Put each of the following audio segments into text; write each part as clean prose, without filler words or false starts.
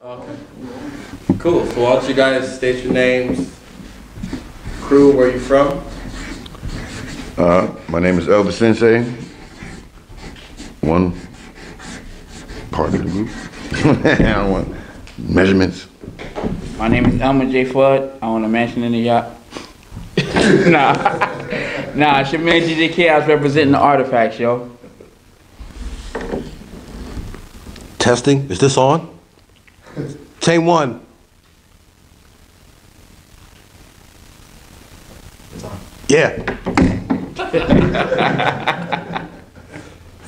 Okay. Cool. So why don't you guys state your names, crew, where you from? My name is Elvis Sensei. One part of the group. I don't want measurements. My name is Elmer J. Flood. I own a mansion in the yacht. Nah, it's your man GJK. I was representing the artifacts, yo. Testing, is this on? Chain one. Yeah.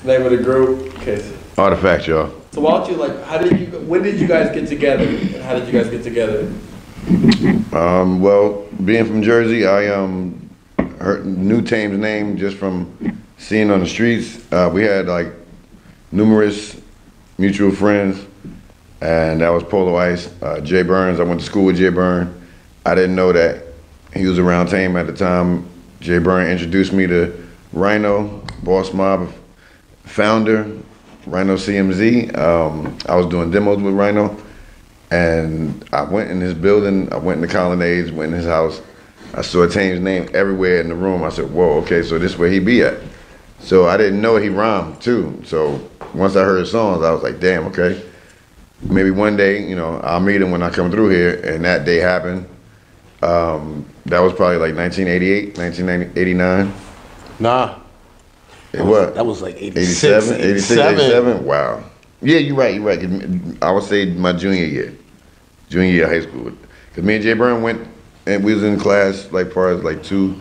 Name of the group. Okay. Artifacts, y'all. So why don't you when did you guys get together? And how did you guys get together? Well, being from Jersey, I knew Tame's name just from seeing on the streets. We had like numerous mutual friends, and that was Polo Ice, Jay Burns. I went to school with Jay Burns. I didn't know that he was around Tame at the time. Jay Burns introduced me to Rhino, Boss Mob founder, Rhino CMZ. I was doing demos with Rhino, and I went in his building. I went in the Colonnades, went in his house. I saw Tame's name everywhere in the room. I said, whoa, okay, so this is where he be at. So I didn't know he rhymed too. So once I heard his songs, I was like, damn, okay. Maybe one day, you know, I'll meet him when I come through here, and that day happened. That was probably like 1988, 1989. Nah. What? That was like 87, 86, 87? Wow. Yeah, you're right. I would say my junior year of high school. Because me and Jay Burn went, and we was in class like far as like 2,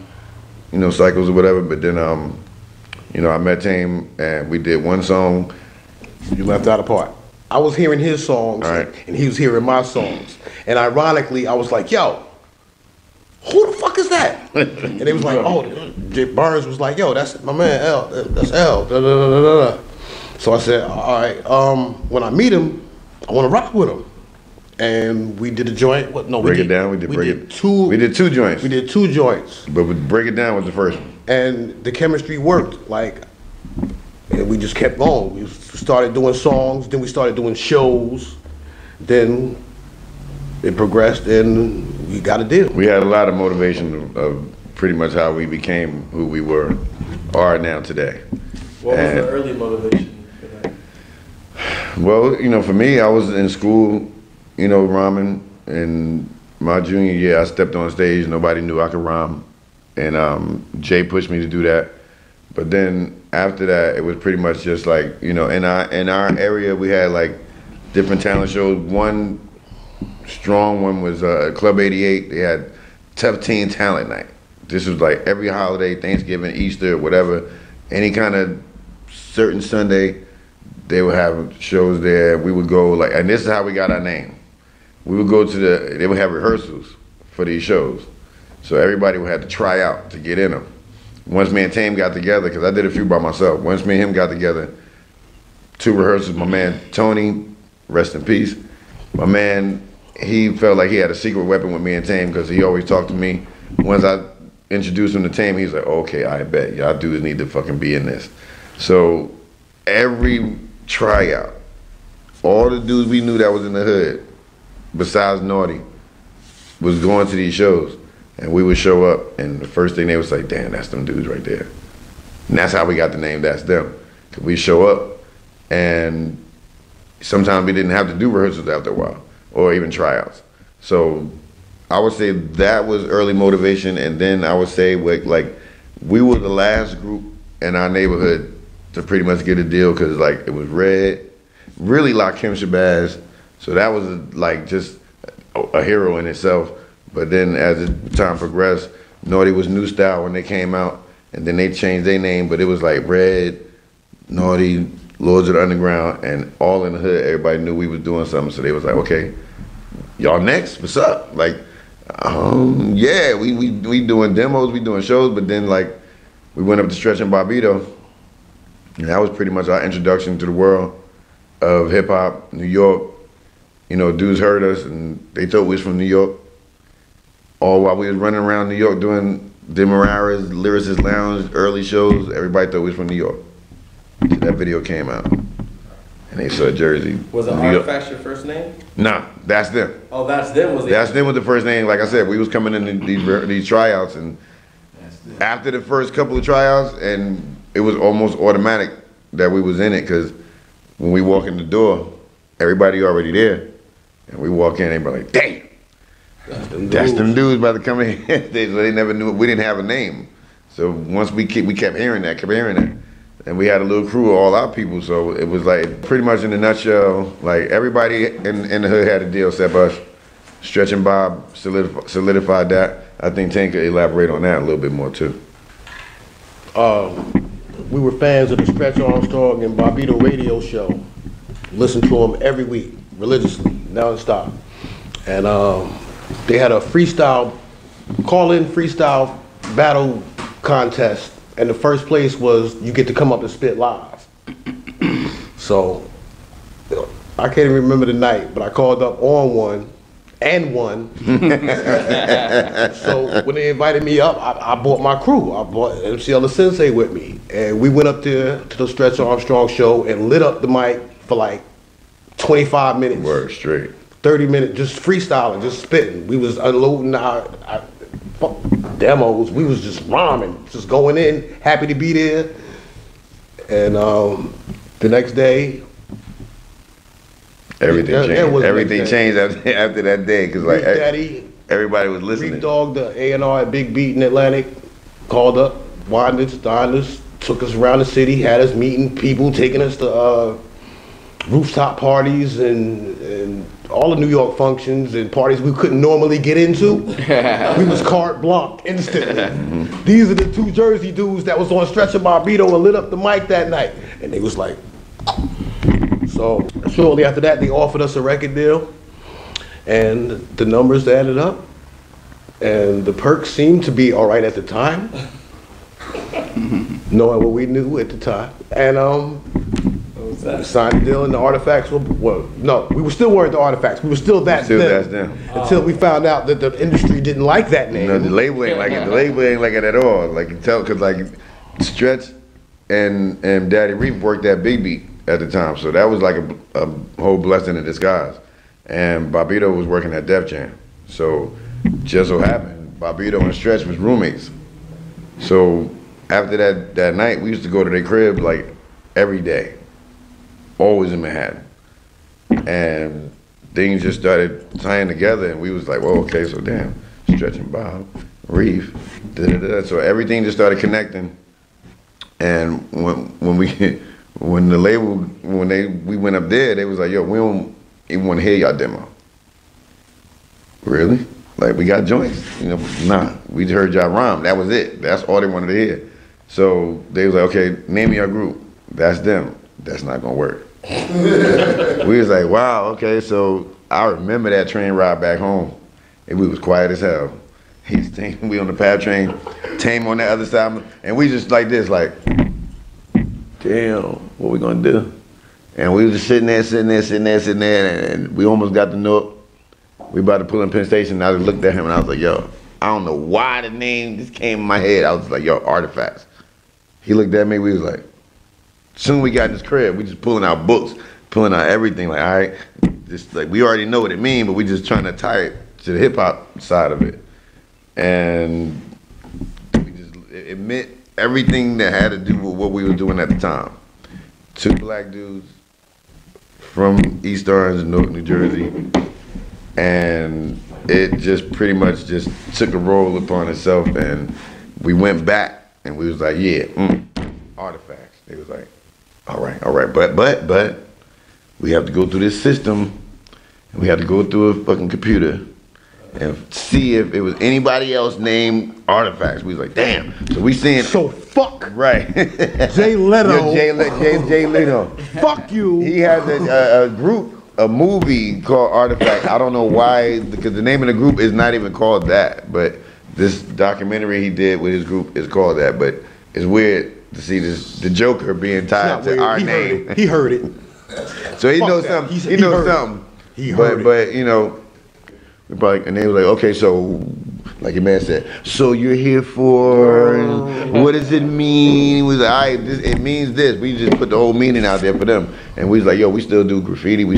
cycles or whatever. But then, I met Tame, and we did one song. You left out a part. I was hearing his songs, right, and he was hearing my songs. And ironically, I was like, yo, who the fuck is that? And they was like, oh, Jay Burns was like, yo, that's my man, L, that's L, da, da, da, da, da. So I said, all right, when I meet him, I want to rock with him. And we did a joint. Break It Down. We did two joints. We did 2 joints. But Break It Down was the first one. And the chemistry worked. And we just kept going. We started doing songs, then we started doing shows. Then it progressed, and we got a deal. We had a lot of motivation of pretty much how we became who we are now today. What was the early motivation for that? Well, for me, I was in school, rhyming. In my junior year, I stepped on stage. Nobody knew I could rhyme. And Jay pushed me to do that. But then after that, it was pretty much just like, in our area, we had like different talent shows. One strong one was Club 88. They had Tough Teen Talent Night. This was like every holiday, Thanksgiving, Easter, whatever, any kind of certain Sunday, they would have shows there. We would go and this is how we got our name. We would go they would have rehearsals for these shows. So everybody would have to try out to get in them. Once me and Tame got together, because I did a few by myself, once me and him got together, 2 rehearsals, my man Tony, rest in peace, my man, he felt like he had a secret weapon with me and Tame because he always talked to me. Once I introduced him to Tame, he's like, okay, I bet, y'all dudes need to fucking be in this. So every tryout, all the dudes we knew that was in the hood, besides Naughty, was going to these shows. And we would show up, and the first thing they would say, damn, that's them dudes right there. And that's how we got the name That's Them. Because we show up, and sometimes we didn't have to do rehearsals after a while, or even tryouts. So I would say that was early motivation, and then I would say we were the last group in our neighborhood to pretty much get a deal, because it was Red, really Lakim Shabazz, so that was just a hero in itself. But then as the time progressed, Naughty was New Style when they came out, and then they changed their name, but it was like Red, Naughty, Lords of the Underground, and all in the hood, everybody knew we was doing something, so they was like, okay, y'all next, what's up? Yeah, we doing demos, we doing shows, but then we went up to Stretch and Barbito, and that was pretty much our introduction to the world of hip hop, New York. Dudes heard us, and they thought we was from New York. All while we was running around New York doing Demerara's, Lyricist Lounge, early shows, everybody thought we was from New York. So that video came out. And and they saw Jersey. Was it New York. Artifacts your first name? Nah, that's them. Oh, that's them. Was it? That's them with the first name. Like I said, we was coming in these tryouts, and after the first couple of tryouts, and it was almost automatic that we was in it, because when we walk in the door, everybody already there, and we walk in, they be like, damn, that's them dudes about to come in. they never knew, we didn't have a name. So once we kept hearing that, and we had a little crew of all our people, so it was like, pretty much in a nutshell, like everybody in the hood had a deal except us. Stretch and Bob solidified that. I think Tank could elaborate on that a little bit more too. We were fans of the Stretch Armstrong and Bobbito radio show. Listened to them every week, religiously, nonstop. And they had a call-in freestyle battle contest. And the first place was you get to come up and spit live. So, I can't even remember the night, but I called up on one and won. So when they invited me up, I brought my crew. I brought MC Ella Sensei with me. And we went up there to the Stretch Armstrong show and lit up the mic for like 25 minutes. Word straight. 30 minutes, just freestyling, just spitting. We was unloading our demos. We was just rhyming, just going in, happy to be there. And the next day, everything changed after that day, because like everybody was listening. Reef Dog, the A&R at Big Beat in Atlantic, called up, wined us, dined us, took us around the city, had us meeting people, taking us to rooftop parties and all the New York functions and parties we couldn't normally get into. We was carte blanche instantly. These are the two Jersey dudes that was on Stretch and Bobbito and lit up the mic that night. And they was like, so shortly after that, they offered us a record deal, and the numbers added up, and the perks seemed to be all right at the time, knowing what we knew at the time. And we signed the deal, and the Artifacts we still weren't the Artifacts. We were still that's them. Until we found out that the industry didn't like that name. No, the label ain't like it. The label ain't like it at all. Like you tell, because like Stretch and Daddy Reef worked at Big Beat at the time, so that was like a whole blessing in disguise. And Bobbito was working at Def Jam, so just so happened Bobbito and Stretch was roommates. So after that night, we used to go to their crib like every day, always in Manhattan, and things just started tying together, and we was like, well, okay, so damn, Stretch and Bob, Reef, so everything just started connecting. And when the label, we went up there, they was like, yo, we don't even want to hear y'all demo. Really? Like, we got joints? You know, nah, we heard y'all rhyme. That was it. That's all they wanted to hear. So they was like, okay, name your group. That's them. That's not gonna work. We was like, wow, okay, so I remember that train ride back home, and we was quiet as hell. We on the PATH train, Tame on the other side, and we just like this, like, damn, what we gonna do? And we was just sitting there, and we almost got the note. We about to pull in Penn Station, and I just looked at him, and I was like, yo, I don't know why the name just came in my head. I was like, yo, Artifacts. He looked at me, we was like, soon we got in this crib, we just pulling out books, pulling out everything, like, all right, just like, we already know what it means, but we just trying to tie it to the hip hop side of it. And it meant everything that had to do with what we were doing at the time. Two black dudes from East Orange, Newark, New Jersey, and it just pretty much just took a roll upon itself, and we went back, and we was like, yeah, Artifacts. They was like, all right, but we have to go through this system, and we have to go through a fucking computer and see if it was anybody else named Artifacts. We was like, damn. So we seeing. So fuck. Right. Jay Leno. Jay Leno. Fuck you. He has a group, a movie called Artifact. I don't know why, because the name of the group is not even called that. But this documentary he did with his group is called that. But it's weird to see the Joker being tied to our name. He heard it. So he knows something. He knows something. He heard it. But you know. And they were like, okay, so Like your man said, so you're here for, and what does it mean? He was like, all right, it means this. We just put the whole meaning out there for them. And we was like, yo, we still do graffiti. We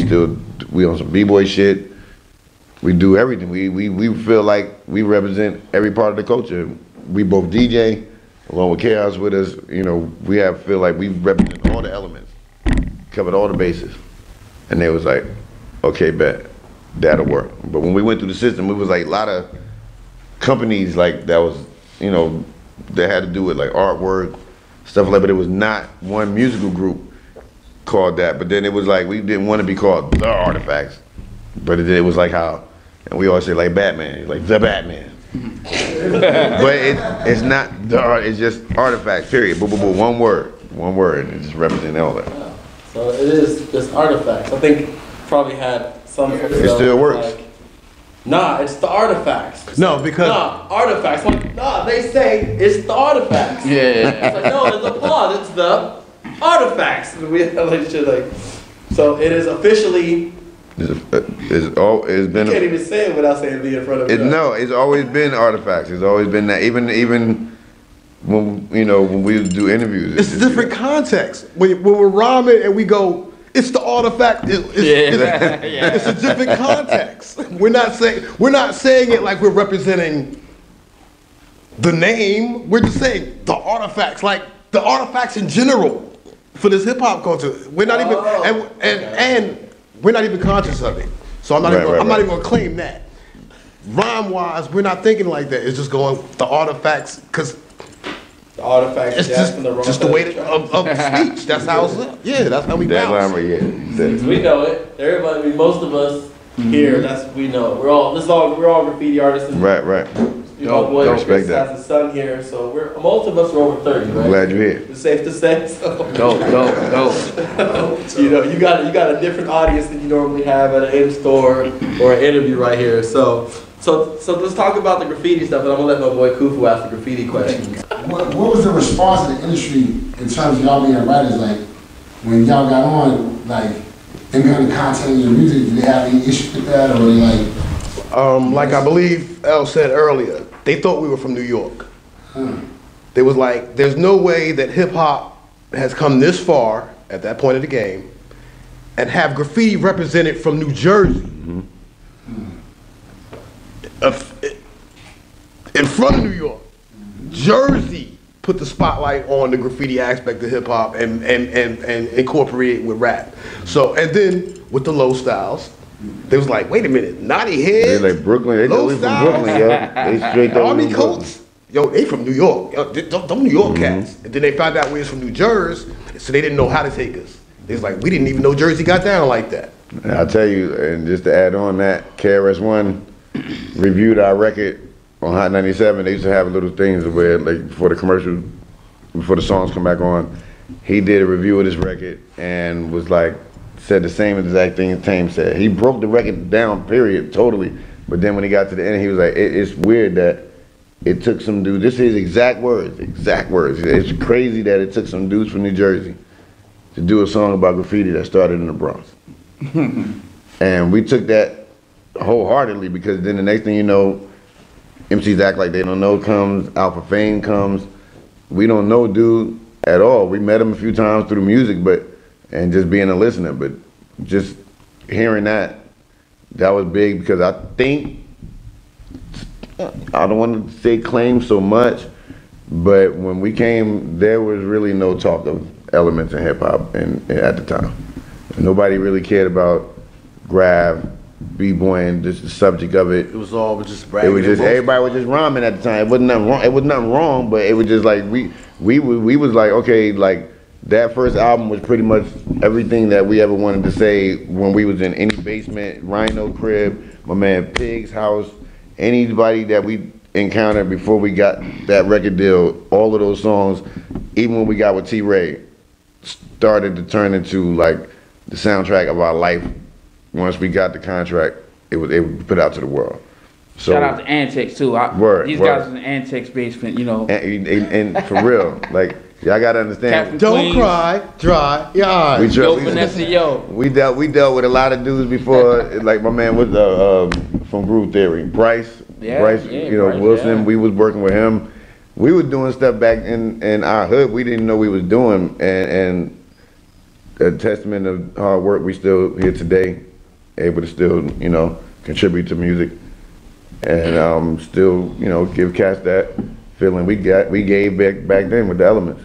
on some B-boy shit. We do everything. We feel like we represent every part of the culture. We both DJ, along with Chaos with us. You know, feel like we represent all the elements, covered all the bases. And they was like, okay, bet, that'll work. But when we went through the system, it was like a lot of companies like that was, you know, that had to do with like artwork, stuff like that, but it was not one musical group called that. But then it was like, we didn't want to be called the Artifacts, but it was like how, and we always say like Batman, like the Batman. But it's not the art, it's just Artifacts, period. Boom, boom, boom, one word, and it just represents all that. Yeah. So it is just Artifacts. I think probably had some. It still works. Like, nah, it's the Artifacts. No, because Nah, Artifacts. Like, nah, they say it's the Artifacts. Yeah. It's like, no, it's a pause. It's the Artifacts. And we like shit like. So it is officially. It's been. You can't even say it without saying "be" in front of it. No, it's always been Artifacts. It's always been that. Even when when we do interviews, it's a different context. When we're rhyming and we go, it's the Artifact. It's a different context. We're not saying it like we're representing the name. We're just saying the Artifacts, like the artifacts in general for this hip hop culture. We're not even and we're not even conscious of it. So I'm not even gonna claim that. Rhyme wise, we're not thinking like that. It's just going the Artifacts because. The Artifacts. It's just the way of speech. That's how it's up. Yeah, that's how we bounce. We know it. Everybody, most of us here, we know it. We're all graffiti artists. Right. You know, boy, respect Chris that. has a son here, so most of us are over 30, right? I'm glad you're here. It's safe to say. So. Dope. You know, you got a different audience than you normally have at an in-store or an interview right here. So let's talk about the graffiti stuff, and I'm gonna let my boy Kufu ask the graffiti questions. What was the response of the industry in terms of y'all being writers? Like, when y'all got on, like, them kind of content in your music, did they have any issue with that, or they Like I believe El said earlier, they thought we were from New York. They was like, there's no way that hip hop has come this far at that point of the game and have graffiti represented from New Jersey. In front of New York. Jersey put the spotlight on the graffiti aspect of hip hop and incorporate it with rap. So, and then with the Low Styles, they was like, wait a minute, Naughty Head. They like Brooklyn. They Low know we from Styles. Brooklyn, yo. They straight up. Army Coats. Yo, they from New York. Yo, them New York cats. And then they found out we was from New Jersey, so they didn't know how to take us. They was like, we didn't even know Jersey got down like that. And I'll tell you, and just to add on that, KRS-One reviewed our record on Hot 97. They used to have little things where, like, before the songs come back on, he did a review of this record and was like, said the same exact thing Tame said. He broke the record down, period, totally. But then when he got to the end, he was like, it's weird that it took some dudes, this is exact words. It's crazy that it took some dudes from New Jersey to do a song about graffiti that started in the Bronx. And we took that wholeheartedly, because then the next thing you know, MCs Act Like They Don't Know comes, Alpha Fame comes. We don't know dude at all. We met him a few times through the music, and just being a listener, but just hearing that was big, because I think, I don't want to say claim so much, but when we came, there was really no talk of elements in hip hop at the time. Nobody really cared about grab, b-boying, just the subject of it. It was all just It bragging. was just, everybody was just rhyming at the time. It wasn't nothing wrong. It was nothing wrong, but it was just like we was like, okay, like that first album was pretty much everything that we ever wanted to say when we was in any basement, Rhino crib, my man Pig's house, anybody that we encountered before we got that record deal. All of those songs, even when we got with T-Ray, started to turn into like the soundtrack of our life. Once we got the contract, it was put out to the world. So, shout out to Antics too. These guys in the Antics basement, you know. And for real, like y'all gotta understand. Captain Don't Queens. cry, dry your eyes. Yo, Vanessa, yo. We dealt with a lot of dudes before, like my man was from Groove Theory. Bryce Yeah, Bryce, yeah, you know, Bryce, Wilson, yeah. we was working with him. We was doing stuff back in our hood we didn't know we was doing, and a testament of hard work. We still here today, able to still, you know, contribute to music, and still, you know, give cats that feeling we gave back then with the Elements.